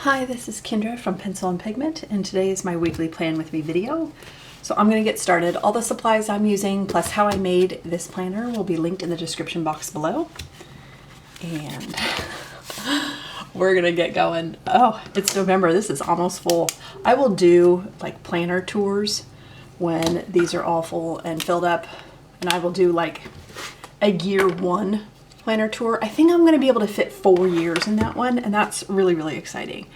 Hi, this is Kendra from Pencil and Pigment, and today is my weekly Plan With Me video. So I'm going to get started. All the supplies I'm using plus how I made this planner will be linked in the description box below. And we're going to get going. Oh, it's November. This is almost full. I will do like planner tours when these are all full and filled up. And I will do like a year one planner tour. I think I'm going to be able to fit 4 years in that one, and that's really, really exciting.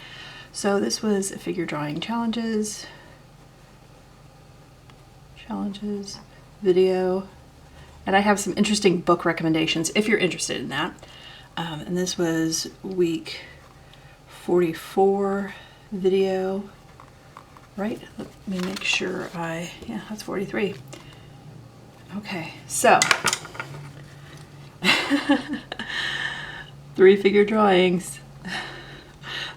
So this was a figure drawing challenges video, and I have some interesting book recommendations if you're interested in that. And this was week 44 video, right? Let me make sure yeah, that's 43. Okay, so 3 figure drawings.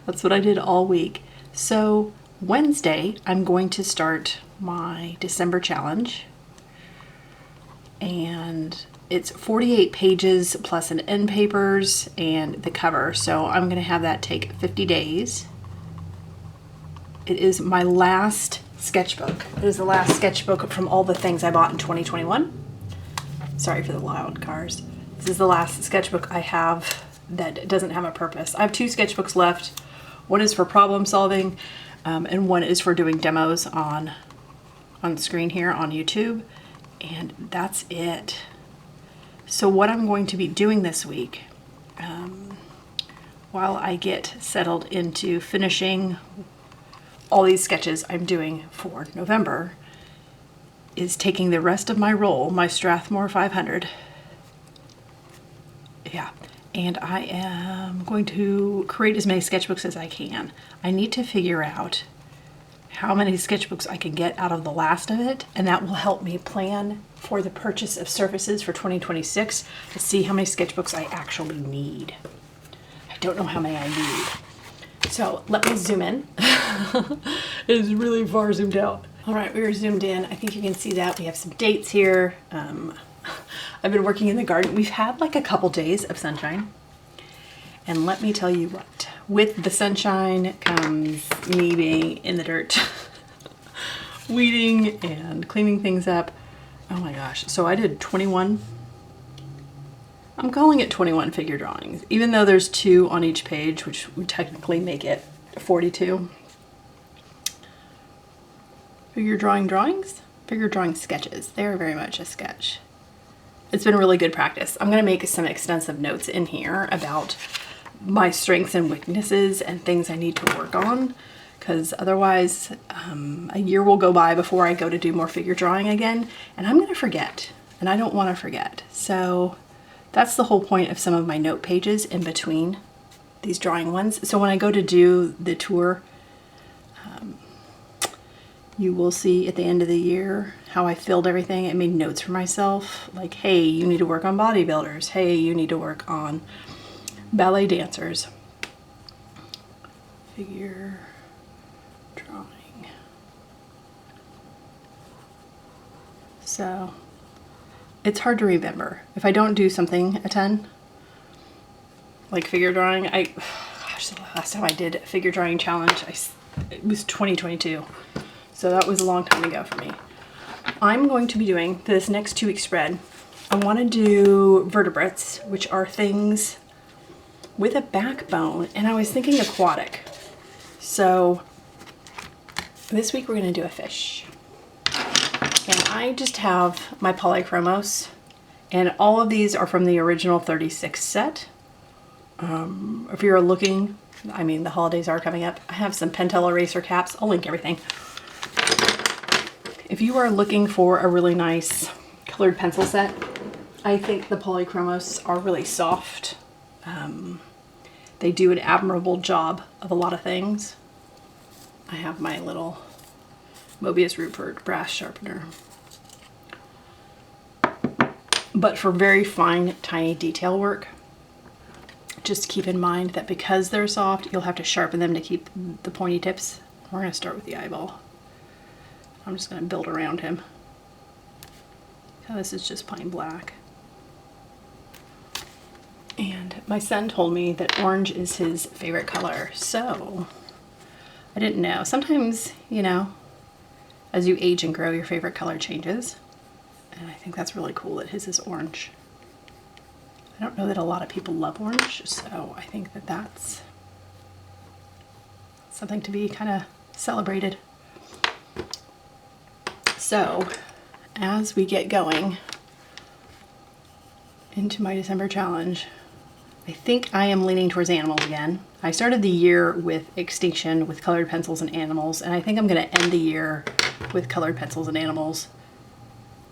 That's what I did all week. So Wednesday, I'm going to start my December challenge. And it's 48 pages plus an end papers and the cover. So I'm going to have that take 50 days. It is my last sketchbook. It is the last sketchbook from all the things I bought in 2021. Sorry for the loud cars. This is the last sketchbook I have that doesn't have a purpose. I have 2 sketchbooks left. One is for problem solving, and one is for doing demos on the screen here on YouTube, and that's it. So what I'm going to be doing this week, while I get settled into finishing all these sketches I'm doing for November, is taking the rest of my roll, my Strathmore 500. Yeah, and I am going to create as many sketchbooks as I can. I need to figure out how many sketchbooks I can get out of the last of it, and that will help me plan for the purchase of surfaces for 2026 to see how many sketchbooks I actually need. I don't know how many I need. So let me zoom in. It is really far zoomed out. All right, we are zoomed in. I think you can see that. We have some dates here. I've been working in the garden. We've had like a couple days of sunshine. And let me tell you what, with the sunshine comes me being in the dirt, weeding and cleaning things up. Oh my gosh. So I did 21. I'm calling it 21 figure drawings, even though there's 2 on each page, which would technically make it 42. Figure drawing drawings? Figure drawing sketches. They're very much a sketch. It's been really good practice. I'm going to make some extensive notes in here about my strengths and weaknesses and things I need to work on, because otherwise a year will go by before I go to do more figure drawing again, and I'm going to forget, and I don't want to forget. So that's the whole point of some of my note pages in between these drawing ones. So when I go to do the tour, you will see at the end of the year how I filled everything. I made notes for myself, like, hey, you need to work on bodybuilders. Hey, you need to work on ballet dancers. Figure drawing. So it's hard to remember. If I don't do something a ton, like figure drawing, gosh, the last time I did a figure drawing challenge, it was 2022. So that was a long time ago for me. I'm going to be doing this next 2-week spread. I want to do vertebrates, which are things with a backbone, and I was thinking aquatic. So this week we're going to do a fish. And I just have my polychromos, and all of these are from the original 36 set. If you're looking, I mean, the holidays are coming up. I have some Pentel eraser caps. I'll link everything. If you are looking for a really nice colored pencil set, I think the polychromos are really soft. They do an admirable job of a lot of things. I have my little Mobius Rupert brass sharpener. But for very fine, tiny detail work, just keep in mind that because they're soft, you'll have to sharpen them to keep the pointy tips. We're going to start with the eyeball. I'm just going to build around him. So this is just plain black. And my son told me that orange is his favorite color, so I didn't know. Sometimes, you know, as you age and grow, your favorite color changes. And I think that's really cool that his is orange. I don't know that a lot of people love orange, so I think that that's something to be kind of celebrated. So, as we get going into my December challenge, I think I am leaning towards animals again. I started the year with Extinction with colored pencils and animals, and I think I'm going to end the year with colored pencils and animals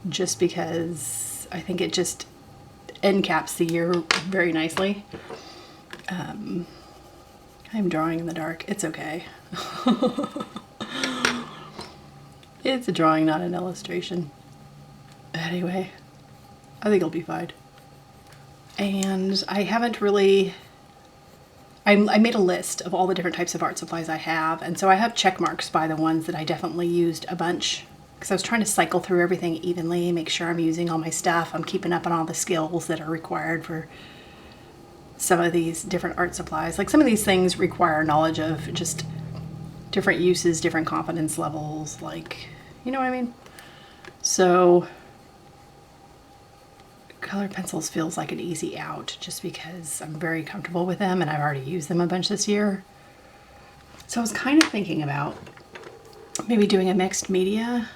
just because I think it just end caps the year very nicely. I'm drawing in the dark. It's okay. It's a drawing, not an illustration. Anyway, I think it'll be fine. And I haven't really... I made a list of all the different types of art supplies I have, and so I have check marks by the ones that I definitely used a bunch, because I was trying to cycle through everything evenly, make sure I'm using all my stuff, I'm keeping up on all the skills that are required for some of these different art supplies. Like some of these things require knowledge of just different uses, different confidence levels, like, you know what I mean? So colored pencils feels like an easy out just because I'm very comfortable with them and I've already used them a bunch this year. So I was kind of thinking about maybe doing a mixed media,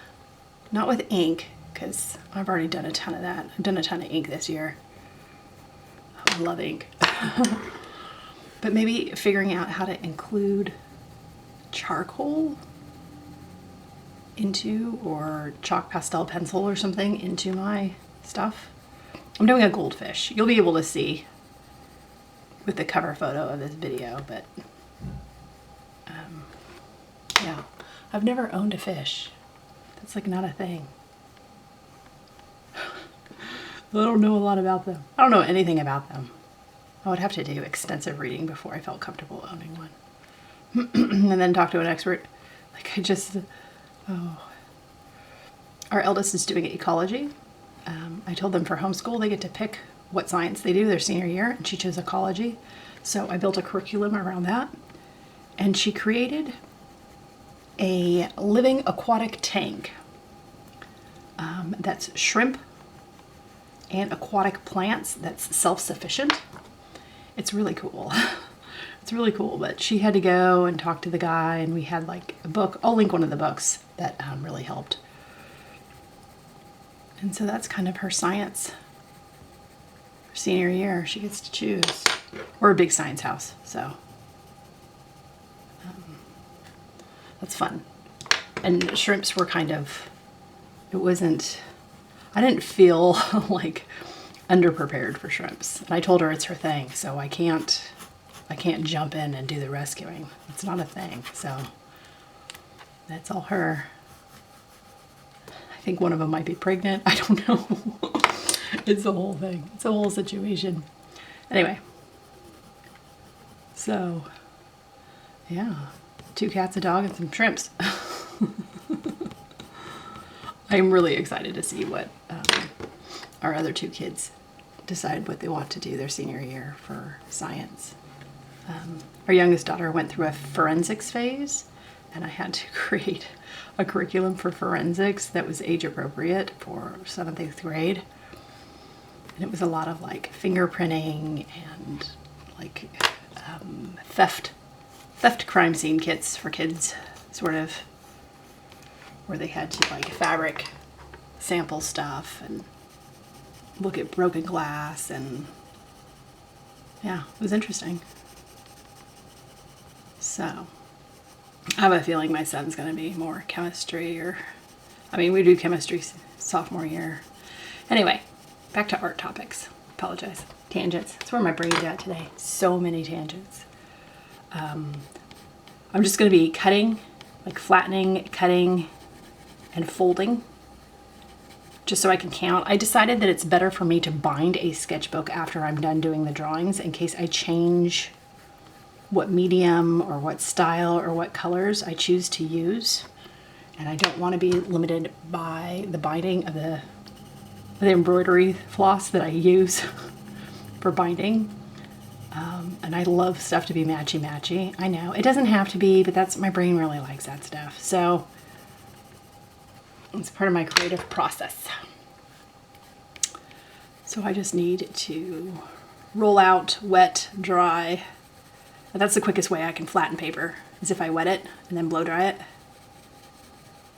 not with ink, because I've already done a ton of that. I've done a ton of ink this year. I love ink. But maybe figuring out how to include charcoal into, or chalk pastel pencil or something into my stuff. I'm doing a goldfish. You'll be able to see with the cover photo of this video, but yeah, I've never owned a fish. That's like not a thing. I don't know a lot about them. I don't know anything about them. I would have to do extensive reading before I felt comfortable owning one. And then talk to an expert. Like Our eldest is doing ecology. I told them for homeschool they get to pick what science they do their senior year, and she chose ecology. So I built a curriculum around that. And she created a living aquatic tank that's shrimp and aquatic plants that's self-sufficient. It's really cool. It's really cool, but she had to go and talk to the guy, and we had like a book. I'll link one of the books that really helped. And so that's kind of her science. Her senior year, she gets to choose. We're a big science house, so that's fun. And shrimps were kind of, it wasn't, I didn't feel like underprepared for shrimps. And I told her it's her thing, so I can't jump in and do the rescuing. It's not a thing, so that's all her. I think one of them might be pregnant. I don't know. It's the whole thing. It's a whole situation. Anyway, so yeah, 2 cats, a dog, and some shrimps. I'm really excited to see what our other 2 kids decide what they want to do their senior year for science. Our youngest daughter went through a forensics phase, and I had to create a curriculum for forensics that was age appropriate for 7th, 8th grade. And it was a lot of like fingerprinting and like theft crime scene kits for kids, sort of, where they had to like fabric sample stuff and look at broken glass, and yeah, it was interesting. So I have a feeling my son's going to be more chemistry, or, I mean, we do chemistry sophomore year. Anyway, back to art topics. Apologize. Tangents. That's where my brain's at today. So many tangents. I'm just going to be cutting, like flattening, cutting, and folding, just so I can count. I decided that it's better for me to bind a sketchbook after I'm done doing the drawings in case I change what medium or what style or what colors I choose to use. And I don't want to be limited by the binding of the embroidery floss that I use for binding. And I love stuff to be matchy-matchy. I know, it doesn't have to be, but my brain really likes that stuff. So it's part of my creative process. So I just need to roll out, wet, dry. That's the quickest way I can flatten paper, is if I wet it and then blow dry it.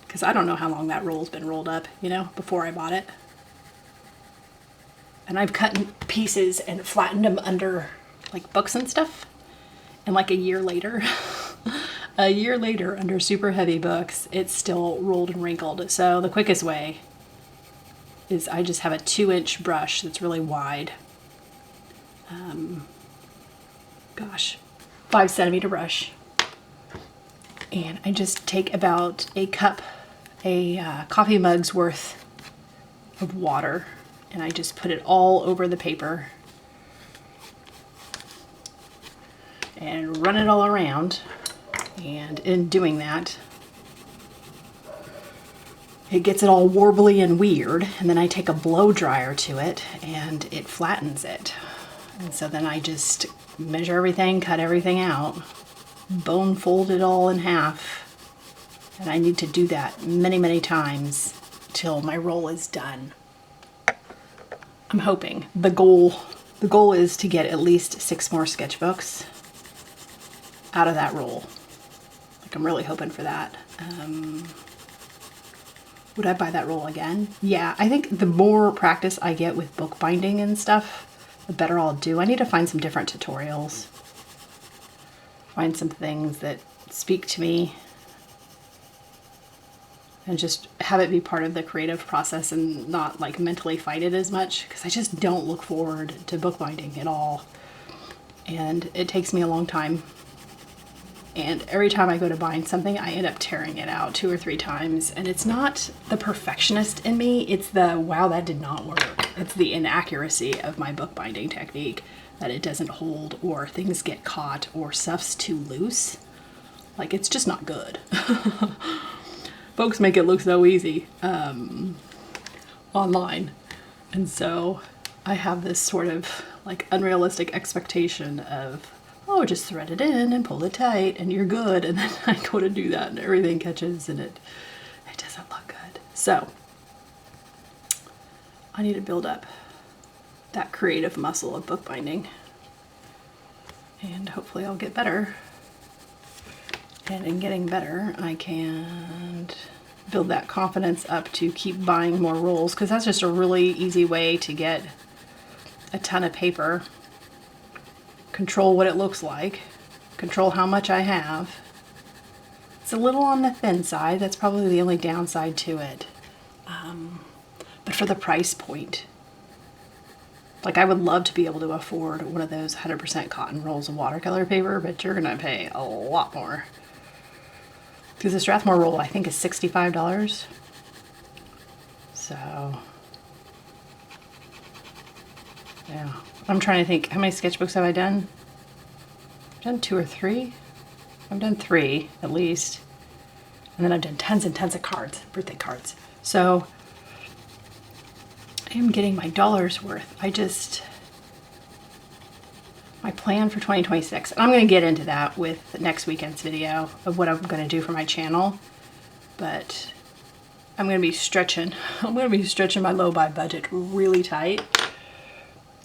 Because I don't know how long that roll's been rolled up, you know, before I bought it. And I've cut in pieces and flattened them under like books and stuff. And like a year later, under super heavy books, it's still rolled and wrinkled. So the quickest way is I just have a 2-inch brush that's really wide. 5-centimeter brush. And I just take about a coffee mug's worth of water, and I just put it all over the paper and run it all around. And in doing that, it gets it all warbly and weird, and then I take a blow dryer to it and it flattens it. And so then I just measure everything, cut everything out, bone fold it all in half, and I need to do that many, many times till my roll is done. I'm hoping. The goal is to get at least 6 more sketchbooks out of that roll. Like, I'm really hoping for that. Would I buy that roll again? Yeah, I think the more practice I get with bookbinding and stuff, the better I'll do. I need to find some different tutorials. Find some things that speak to me. And just have it be part of the creative process and not like mentally fight it as much, because I just don't look forward to bookbinding at all. And it takes me a long time. And every time I go to bind something, I end up tearing it out 2 or 3 times. And it's not the perfectionist in me, it's the, wow, that did not work. It's the inaccuracy of my bookbinding technique, that it doesn't hold, or things get caught, or stuff's too loose. Like, it's just not good. Folks make it look so easy online. And so I have this sort of like unrealistic expectation of, oh, just thread it in and pull it tight and you're good. And then I go to do that and everything catches and it doesn't look good. So I need to build up that creative muscle of bookbinding, and hopefully I'll get better. And in getting better, I can build that confidence up to keep buying more rolls, because that's just a really easy way to get a ton of paper, control what it looks like, control how much I have. It's a little on the thin side. That's probably the only downside to it. But for the price point, like, I would love to be able to afford one of those 100% cotton rolls of watercolor paper, but you're gonna pay a lot more. Because the Strathmore roll, I think, is $65. So, yeah. I'm trying to think, how many sketchbooks have I done? I've done 2 or 3. I've done 3, at least. And then I've done tons and tons of cards, birthday cards. So, I am getting my dollar's worth. My plan for 2026, and I'm going to get into that with next weekend's video of what I'm going to do for my channel, but I'm going to be stretching my low buy budget really tight,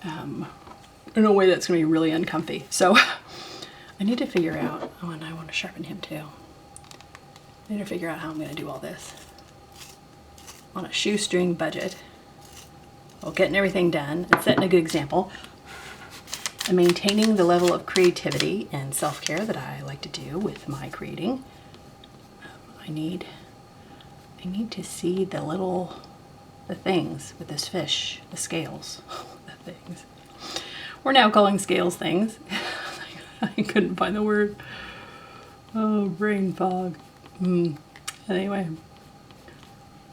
in a way that's going to be really uncomfy. So I need to figure out, oh, and I want to sharpen him too. I need to figure out how I'm going to do all this on a shoestring budget, while getting everything done and setting a good example, and maintaining the level of creativity and self-care that I like to do with my creating. I need to see the things with this fish, the scales, the things. We're now calling scales things. I couldn't find the word. Oh, brain fog. Anyway,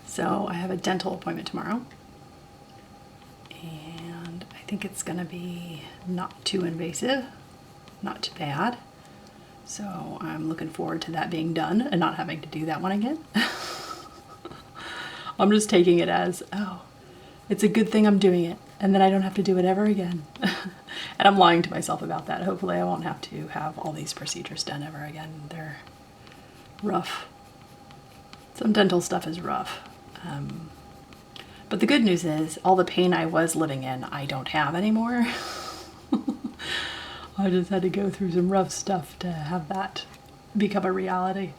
so I have a dental appointment tomorrow. And I think it's going to be not too invasive, not too bad. So I'm looking forward to that being done and not having to do that one again. I'm just taking it as, oh, it's a good thing I'm doing it, and then I don't have to do it ever again. And I'm lying to myself about that. Hopefully I won't have to have all these procedures done ever again. They're rough. Some dental stuff is rough. But the good news is all the pain I was living in, I don't have anymore. I just had to go through some rough stuff to have that become a reality.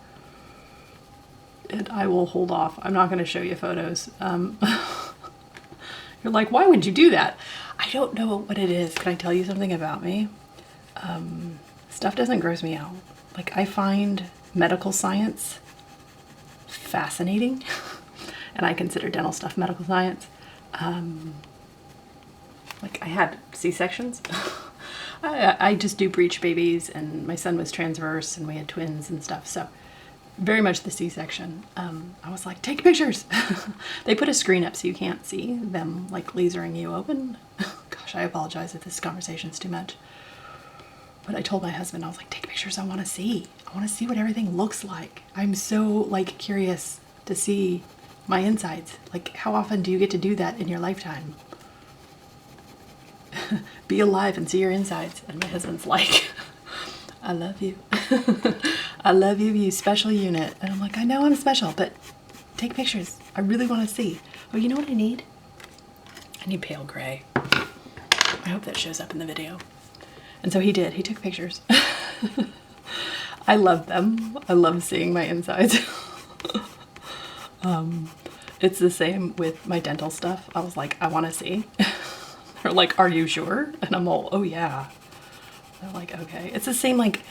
And I will hold off. I'm not going to show you photos. You're like, why would you do that? I don't know what it is. Can I tell you something about me? Stuff doesn't gross me out. Like, I find medical science fascinating. And I consider dental stuff medical science. Like, I had C-sections. I just do breech babies, and my son was transverse, and we had twins and stuff. So very much the C-section. I was like, take pictures. They put a screen up so you can't see them like lasering you open. Gosh, I apologize if this conversation's too much. But I told my husband, I was like, take pictures. I want to see. I want to see what everything looks like. I'm so like curious to see my insides. Like, how often do you get to do that in your lifetime? Be alive and see your insides. And my husband's like, I love you. I love you, you special unit. And I'm like, I know I'm special, but take pictures. I really want to see. Oh, you know what I need? I need pale gray. I hope that shows up in the video. And so he did. He took pictures. I love them. I love seeing my insides. It's the same with my dental stuff. I was like, I want to see. They're like, are you sure? And I'm all, oh yeah. They're like, okay. It's the same, like,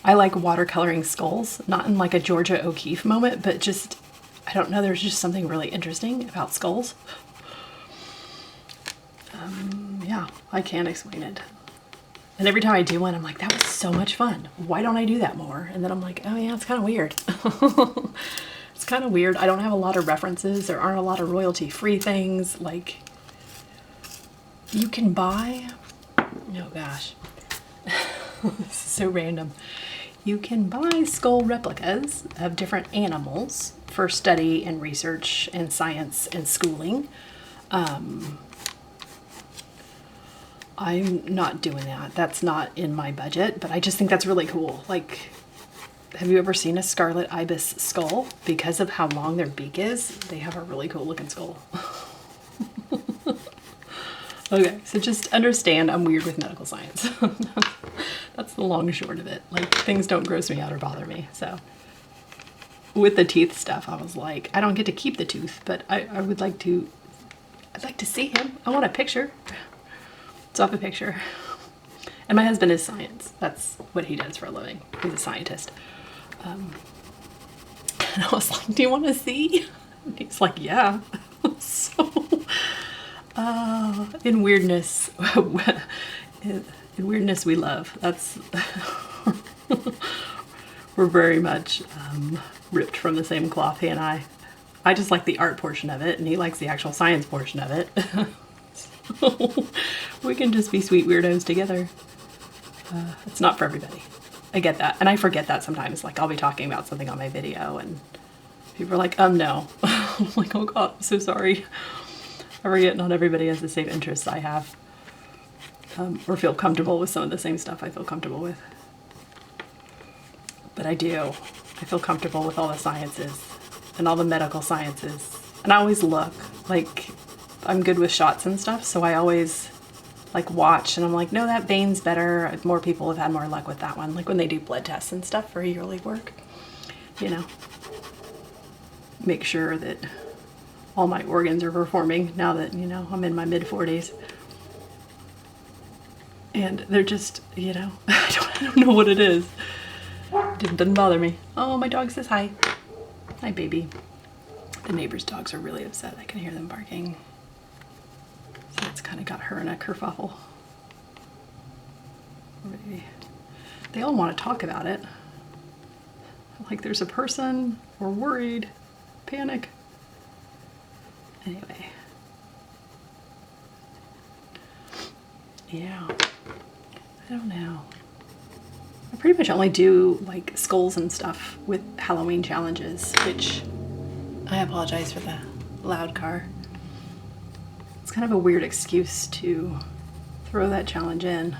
I like watercoloring skulls, not in like a Georgia O'Keeffe moment, but just, I don't know, there's just something really interesting about skulls. Yeah, I can't explain it. And every time I do one, I'm like, that was so much fun. Why don't I do that more? And then I'm like, oh yeah, it's kind of weird. It's kind of weird. I don't have a lot of references. There aren't a lot of royalty-free things. Like, you can buy, oh gosh, this is so random. You can buy skull replicas of different animals for study and research and science and schooling. I'm not doing that. That's not in my budget, but I just think that's really cool. Like, have you ever seen a scarlet ibis skull? Because of how long their beak is, they have a really cool looking skull. Okay, so just understand I'm weird with medical science. That's the long and short of it. Like, things don't gross me out or bother me. So with the teeth stuff, I was like, I don't get to keep the tooth, but I would like to, I'd like to see him. I want a picture. Let's have a picture. And my husband is science. That's what he does for a living. He's a scientist. And I was like, do you want to see? And he's like, yeah. So, in weirdness, in weirdness we love. That's, we're very much ripped from the same cloth, he and I. I just like the art portion of it, and he likes the actual science portion of it. So we can just be sweet weirdos together. It's not for everybody. I get that. And I forget that sometimes. Like, I'll be talking about something on my video and people are like, no. I'm like, oh God, I'm so sorry. I forget not everybody has the same interests I have. Or feel comfortable with some of the same stuff I feel comfortable with. But I do. I feel comfortable with all the sciences and all the medical sciences. And I always look, like, I'm good with shots and stuff, so I always like watch and I'm like, no, that vein's better. More people have had more luck with that one. Like when they do blood tests and stuff for yearly work, you know, make sure that all my organs are performing now that, you know, I'm in my mid-40s. And they're just, you know, I don't know what it is. It doesn't bother me. Oh, my dog says hi. Hi, baby. The neighbor's dogs are really upset. I can hear them barking. So it's kind of got her in a kerfuffle. They all want to talk about it. Like there's a person, we're worried, panic. Anyway. Yeah, I don't know. I pretty much only do like skulls and stuff with Halloween challenges, which I apologize for the loud car. It's kind of a weird excuse to throw that challenge in.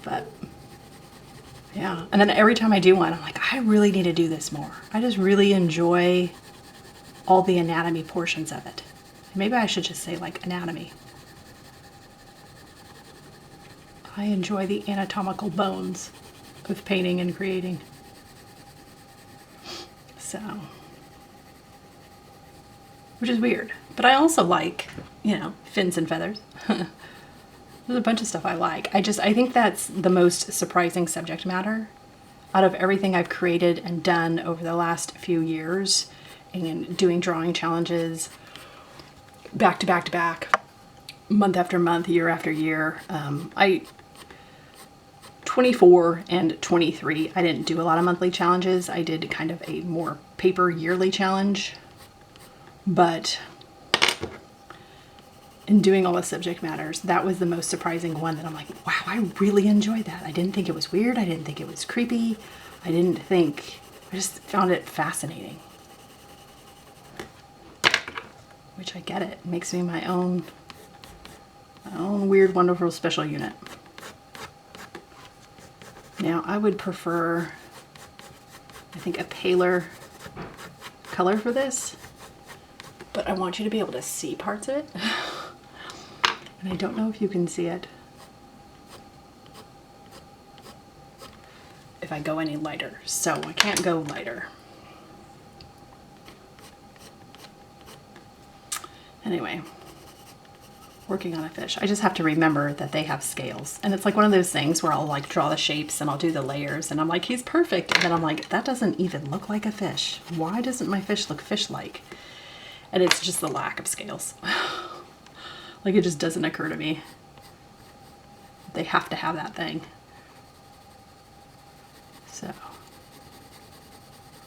But yeah, and then every time I do one, I'm like, I really need to do this more. I just really enjoy all the anatomy portions of it. Maybe I should just say like anatomy. I enjoy the anatomical bones of painting and creating. So, which is weird. But I also like, you know, fins and feathers. There's a bunch of stuff I like. I think that's the most surprising subject matter out of everything I've created and done over the last few years, and doing drawing challenges back to back to back, month after month, year after year. 24 and 23, I didn't do a lot of monthly challenges. I did kind of a more paper yearly challenge, but in doing all the subject matters, that was the most surprising one that I'm like, wow, I really enjoyed that. I didn't think it was weird. I didn't think it was creepy. I just found it fascinating. Which I get it. It makes me my own weird, wonderful, special unit. Now, I would prefer, I think, a paler color for this, but I want you to be able to see parts of it. And I don't know if you can see it if I go any lighter, so I can't go lighter. Anyway, working on a fish. I just have to remember that they have scales. And it's like one of those things where I'll like draw the shapes and I'll do the layers and I'm like, he's perfect. And then I'm like, that doesn't even look like a fish. Why doesn't my fish look fish-like? And it's just the lack of scales. Like, it just doesn't occur to me. They have to have that thing. So,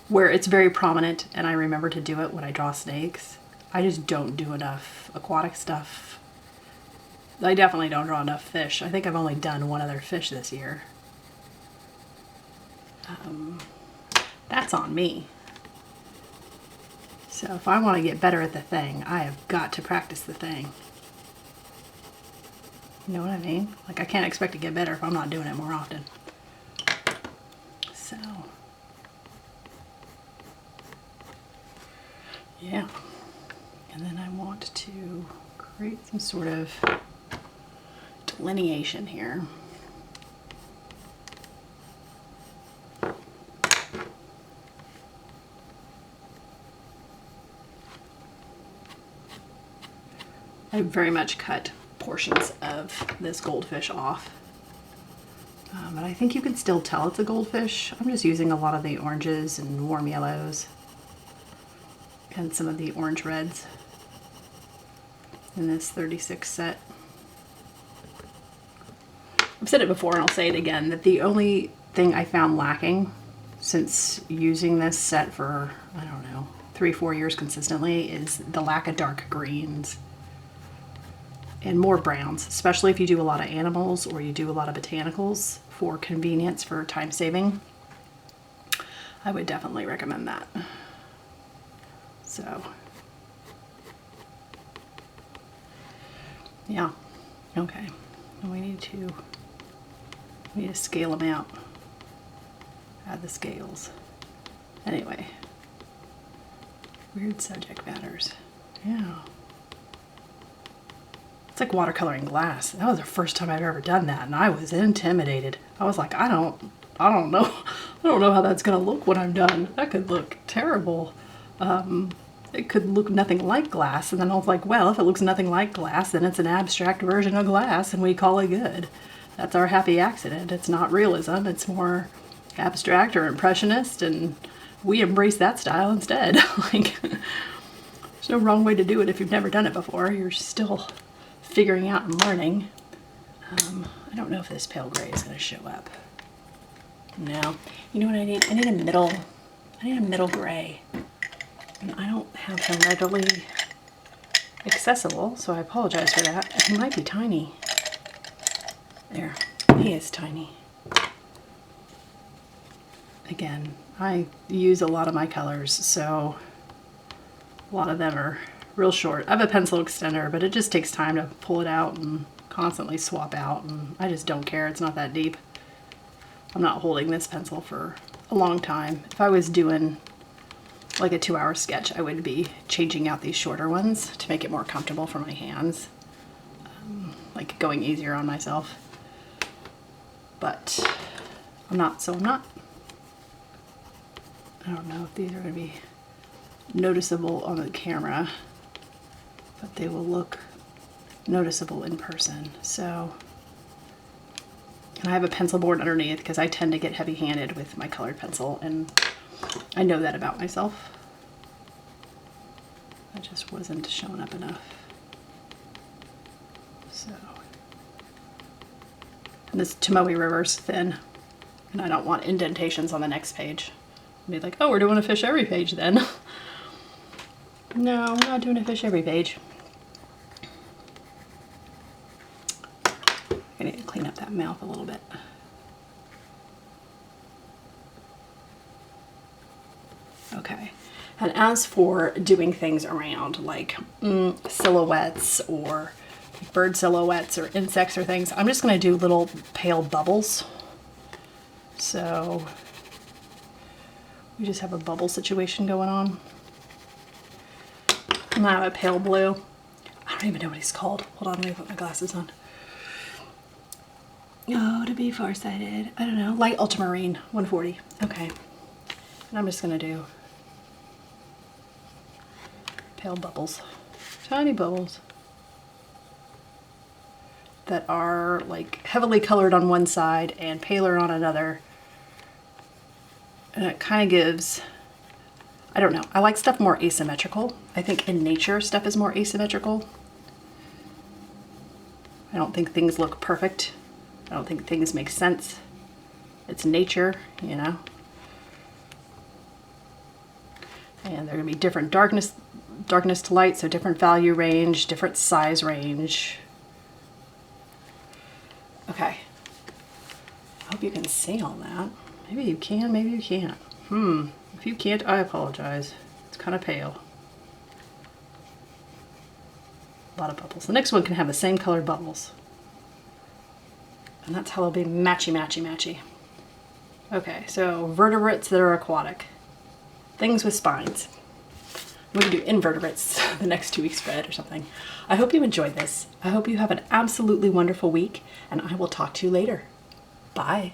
where it's very prominent and I remember to do it when I draw snakes, I just don't do enough aquatic stuff. I definitely don't draw enough fish. I think I've only done one other fish this year. That's on me. So if I want to get better at the thing, I have got to practice the thing. You know what I mean? Like, I can't expect to get better if I'm not doing it more often. So, yeah. And then I want to create some sort of delineation here. I very much cut portions of this goldfish off. But I think you can still tell it's a goldfish. I'm just using a lot of the oranges and warm yellows and some of the orange reds in this 36 set. I've said it before and I'll say it again, that the only thing I found lacking since using this set for, I don't know, 3-4 years consistently is the lack of dark greens and more browns, especially if you do a lot of animals or you do a lot of botanicals for convenience, for time saving. I would definitely recommend that. So, yeah, okay. And we need to scale them out. Add the scales. Anyway, weird subject matters. Yeah. It's like watercoloring glass. That was the first time I've ever done that, and I was intimidated. I was like, I don't know. I don't know how that's gonna look when I'm done. That could look terrible. It could look nothing like glass. And then I was like, well, if it looks nothing like glass, then it's an abstract version of glass and we call it good. That's our happy accident. It's not realism. It's more abstract or impressionist, and we embrace that style instead. Like, there's no wrong way to do it if you've never done it before. You're still figuring out and learning. I don't know if this pale gray is going to show up. No. You know what I need? I need a middle gray. And I don't have him readily accessible, so I apologize for that. He might be tiny. There. He is tiny. Again, I use a lot of my colors, so a lot of them are real short. I have a pencil extender, but it just takes time to pull it out and constantly swap out, and I just don't care. It's not that deep. I'm not holding this pencil for a long time. If I was doing like a 2-hour sketch, I would be changing out these shorter ones to make it more comfortable for my hands. Like going easier on myself. But I'm not, so I'm not. I don't know if these are going to be noticeable on the camera, but they will look noticeable in person. So, and I have a pencil board underneath because I tend to get heavy-handed with my colored pencil, and I know that about myself. I just wasn't showing up enough. So, and this Tomoe River's thin, and I don't want indentations on the next page. I'd be like, oh, we're doing a fish every page then. No, we're not doing a fish every page. I need to clean up that mouth a little bit. Okay, and as for doing things around like silhouettes or bird silhouettes or insects or things, I'm just going to do little pale bubbles. So we just have a bubble situation going on. And I have a pale blue. I don't even know what he's called. Hold on, let me put my glasses on. Oh, to be farsighted. I don't know. Light ultramarine, 140. Okay. And I'm just going to do pale bubbles. Tiny bubbles that are like heavily colored on one side and paler on another. And it kind of gives, I don't know, I like stuff more asymmetrical. I think in nature stuff is more asymmetrical. I don't think things look perfect. I don't think things make sense. It's nature, you know. And they're gonna be different darkness to light, so different value range, different size range. Okay. I hope you can see all that. Maybe you can, maybe you can't. If you can't, I apologize. It's kind of pale. A lot of bubbles. The next one can have the same colored bubbles. And that's how they'll be matchy, matchy, matchy. Okay, so vertebrates that are aquatic. Things with spines. We can do invertebrates the next 2 week spread or something. I hope you enjoyed this. I hope you have an absolutely wonderful week, and I will talk to you later. Bye.